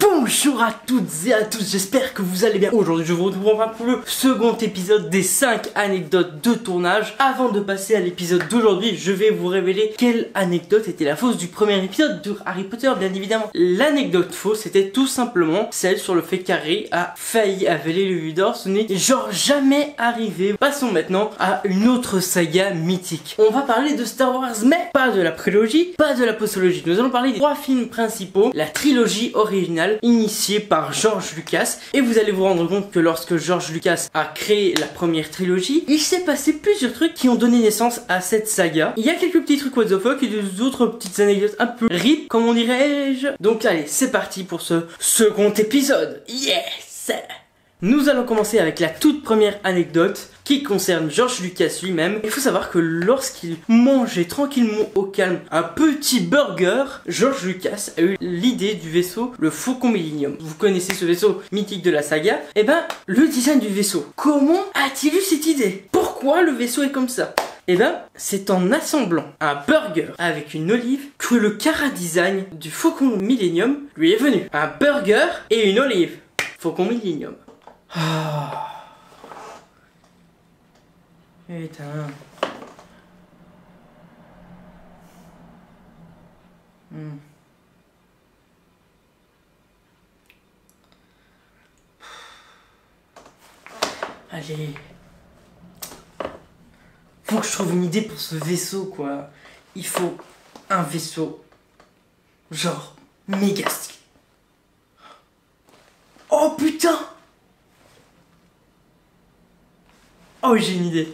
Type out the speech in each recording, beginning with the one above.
Bonjour à toutes et à tous, j'espère que vous allez bien. Aujourd'hui je vous retrouve enfin pour le second épisode des 5 anecdotes de tournage. Avant de passer à l'épisode d'aujourd'hui, je vais vous révéler quelle anecdote était la fausse du premier épisode de Harry Potter, bien évidemment. L'anecdote fausse était tout simplement celle sur le fait qu'Harry a failli avaler le Louis-d'Or. Ce n'est genre jamais arrivé. Passons maintenant à une autre saga mythique. On va parler de Star Wars, mais pas de la prélogie, pas de la postologie. Nous allons parler des 3 films principaux, la trilogie originale initiée par George Lucas, et vous allez vous rendre compte que lorsque George Lucas a créé la première trilogie, il s'est passé plusieurs trucs qui ont donné naissance à cette saga. Il y a quelques petits trucs what the fuck et d'autres petites anecdotes un peu rip, comme on dirait-je. Donc allez, c'est parti pour ce second épisode. Yes! Nous allons commencer avec la toute première anecdote qui concerne George Lucas lui-même. Il faut savoir que lorsqu'il mangeait tranquillement au calme un petit burger, George Lucas a eu l'idée du vaisseau, le Faucon Millenium. Vous connaissez ce vaisseau mythique de la saga. Et ben, le design du vaisseau. Comment a-t-il eu cette idée? Pourquoi le vaisseau est comme ça? Et ben, c'est en assemblant un burger avec une olive que le chara-design du Faucon Millenium lui est venu. Un burger et une olive. Faucon Millenium. Ah. Putain. Allez. Faut que je trouve une idée pour ce vaisseau, quoi. Il faut un vaisseau genre méga stylé. Oh putain! Oh, j'ai une idée.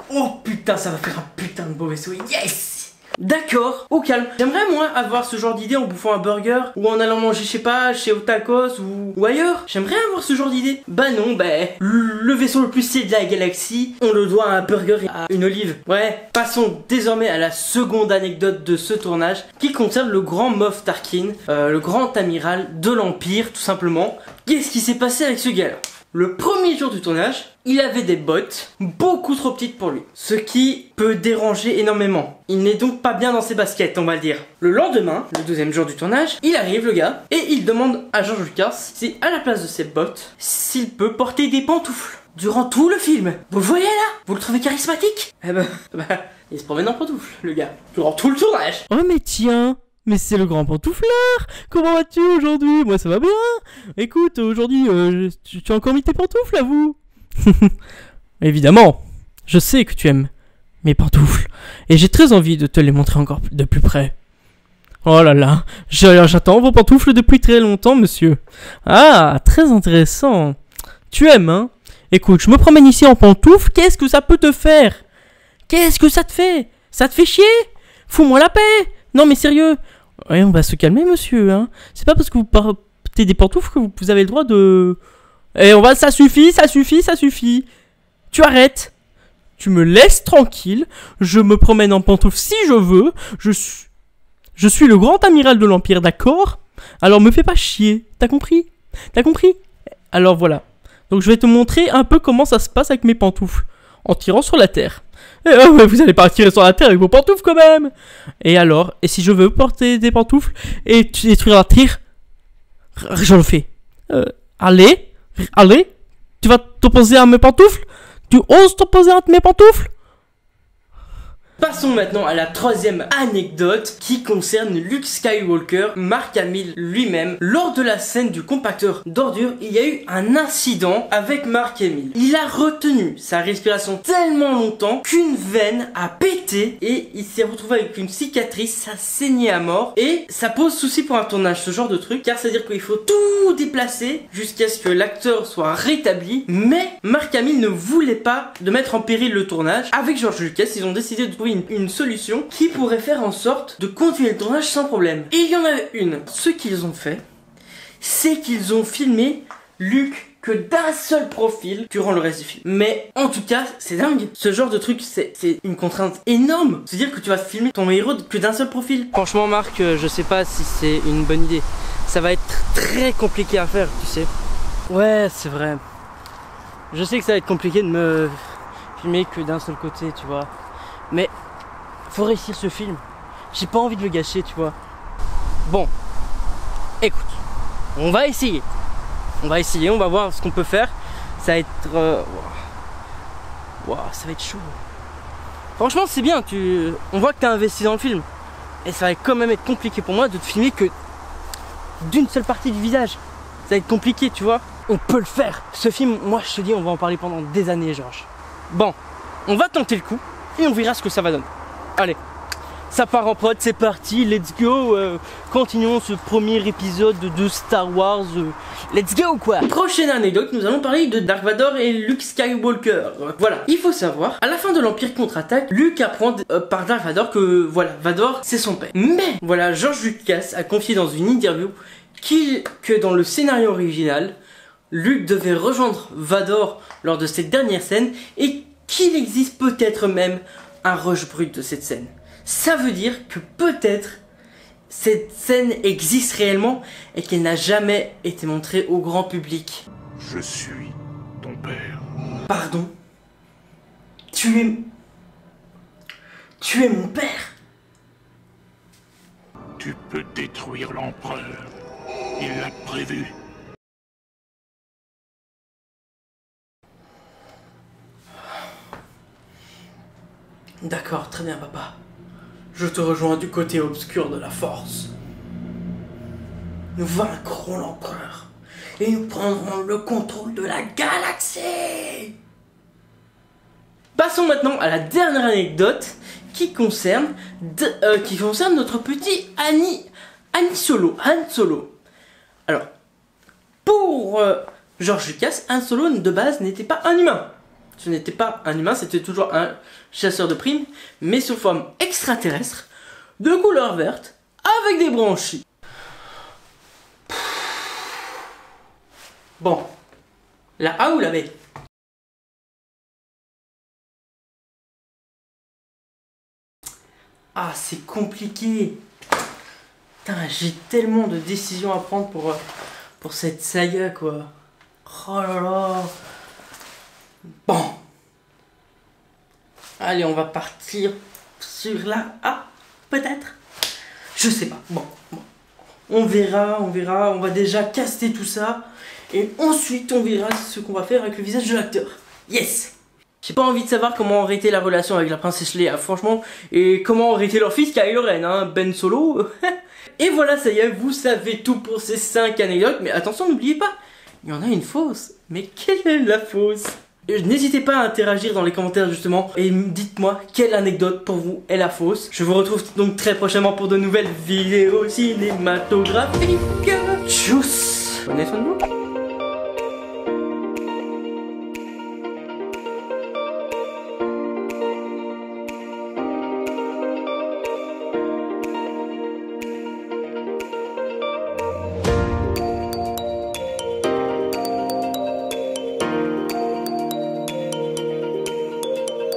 Oh putain, ça va faire un putain de beau vaisseau. Yes! D'accord, au calme. J'aimerais moi avoir ce genre d'idée en bouffant un burger ou en allant manger, je sais pas, chez Otakos ou ailleurs. J'aimerais avoir ce genre d'idée. Bah non, le vaisseau le plus stylé de la galaxie, on le doit à un burger et à une olive. Ouais, passons désormais à la seconde anecdote de ce tournage qui concerne le grand Moff Tarkin, le grand amiral de l'Empire, tout simplement. Qu'est-ce qui s'est passé avec ce gars-là? Le premier jour du tournage, il avait des bottes beaucoup trop petites pour lui, ce qui peut déranger énormément. Il n'est donc pas bien dans ses baskets, on va le dire. Le lendemain, le deuxième jour du tournage, il arrive le gars, et il demande à George Lucas si à la place de ses bottes, s'il peut porter des pantoufles. Durant tout le film, vous le voyez là? Vous le trouvez charismatique? Eh ben, il se promène en pantoufles, le gars, durant tout le tournage. Oh mais tiens, mais c'est le grand pantoufleur! Comment vas-tu aujourd'hui? Moi ça va bien! Écoute, aujourd'hui, tu as encore mis tes pantoufles à vous? Évidemment, je sais que tu aimes mes pantoufles, et j'ai très envie de te les montrer encore de plus près. Oh là là, j'attends vos pantoufles depuis très longtemps, monsieur. Ah, très intéressant. Tu aimes, hein? Écoute, je me promène ici en pantoufles, qu'est-ce que ça peut te faire? Qu'est-ce que ça te fait? Ça te fait chier? Fous-moi la paix! Non mais sérieux, ouais, on va se calmer monsieur, hein. C'est pas parce que vous portez des pantoufles que vous avez le droit de... Eh ça suffit. Tu arrêtes. Tu me laisses tranquille, je me promène en pantoufles si je veux, je suis le grand amiral de l'Empire, d'accord? Alors me fais pas chier, t'as compris? Alors voilà, donc je vais te montrer un peu comment ça se passe avec mes pantoufles, en tirant sur la terre. Mais vous allez pas tirer sur la terre avec vos pantoufles quand même. Et alors, et si je veux porter des pantoufles et détruire la terre, je le fais. Allez, tu vas t'opposer à mes pantoufles? Tu oses t'opposer à mes pantoufles? Passons maintenant à la troisième anecdote qui concerne Luke Skywalker. Mark Hamill lui-même, lors de la scène du compacteur d'ordures, il y a eu un incident avec Mark Hamill. Il a retenu sa respiration tellement longtemps qu'une veine a pété et il s'est retrouvé avec une cicatrice, ça saignait à mort et ça pose souci pour un tournage, ce genre de truc, car c'est-à-dire qu'il faut tout déplacer jusqu'à ce que l'acteur soit rétabli, mais Mark Hamill ne voulait pas de mettre en péril le tournage. Avec George Lucas, ils ont décidé de trouver une solution qui pourrait faire en sorte de continuer le tournage sans problème. Et il y en avait une. Ce qu'ils ont fait, c'est qu'ils ont filmé Luke que d'un seul profil durant le reste du film. Mais en tout cas, c'est dingue. Ce genre de truc, c'est une contrainte énorme. C'est-à-dire que tu vas filmer ton héros que d'un seul profil. Franchement, Marc, je sais pas si c'est une bonne idée. Ça va être très compliqué à faire, tu sais. Ouais, c'est vrai. Je sais que ça va être compliqué de me filmer que d'un seul côté, tu vois. Mais faut réussir ce film. J'ai pas envie de le gâcher, tu vois. Bon, écoute, On va essayer. On va essayer, on va voir ce qu'on peut faire. Ça va être... Wow, ça va être chaud. Franchement, c'est bien. On voit que tu as investi dans le film. Et ça va quand même être compliqué pour moi de te filmer que d'une seule partie du visage. Ça va être compliqué, tu vois. On peut le faire. Ce film, moi, je te dis, on va en parler pendant des années, Georges. Bon, on va tenter le coup et on verra ce que ça va donner. Allez. Ça part en prod, c'est parti, let's go. Continuons ce premier épisode de Star Wars. Let's go quoi. Prochaine anecdote, nous allons parler de Dark Vador et Luke Skywalker. Voilà, il faut savoir, à la fin de l'Empire contre-attaque, Luke apprend par Dark Vador que voilà, Vador c'est son père. Mais voilà, George Lucas a confié dans une interview que dans le scénario original, Luke devait rejoindre Vador lors de cette dernière scène et qu'il existe peut-être même un rush brut de cette scène. Ça veut dire que peut-être cette scène existe réellement et qu'elle n'a jamais été montrée au grand public. Je suis ton père. Pardon? Tu es mon père? Tu peux détruire l'empereur. Il l'a prévu. D'accord, très bien papa. Je te rejoins du côté obscur de la force. Nous vaincrons l'empereur et nous prendrons le contrôle de la galaxie. Passons maintenant à la dernière anecdote qui concerne notre petit Han Solo. Alors, pour George Lucas, Han Solo de base n'était pas un humain. Ce n'était pas un humain, c'était toujours un chasseur de primes, mais sous forme extraterrestre, de couleur verte, avec des branchies. Bon, la A ou la B? Ah, c'est compliqué. Putain, j'ai tellement de décisions à prendre pour cette saga, quoi. Oh là là. Bon. Allez, on va partir sur la A, peut-être. Je sais pas. Bon. On verra. On va déjà caster tout ça. Et ensuite, on verra ce qu'on va faire avec le visage de l'acteur. Yes. J'ai pas envie de savoir comment aurait été la relation avec la princesse Léa, franchement. Et comment aurait été leur fils Kylo Ren, hein, Ben Solo. Et voilà, ça y est, vous savez tout pour ces 5 anecdotes. Mais attention, n'oubliez pas, il y en a une fausse. Mais quelle est la fausse? N'hésitez pas à interagir dans les commentaires justement et dites-moi quelle anecdote pour vous est la fausse. Je vous retrouve donc très prochainement pour de nouvelles vidéos cinématographiques. Tchuss. Prenez soin de vous.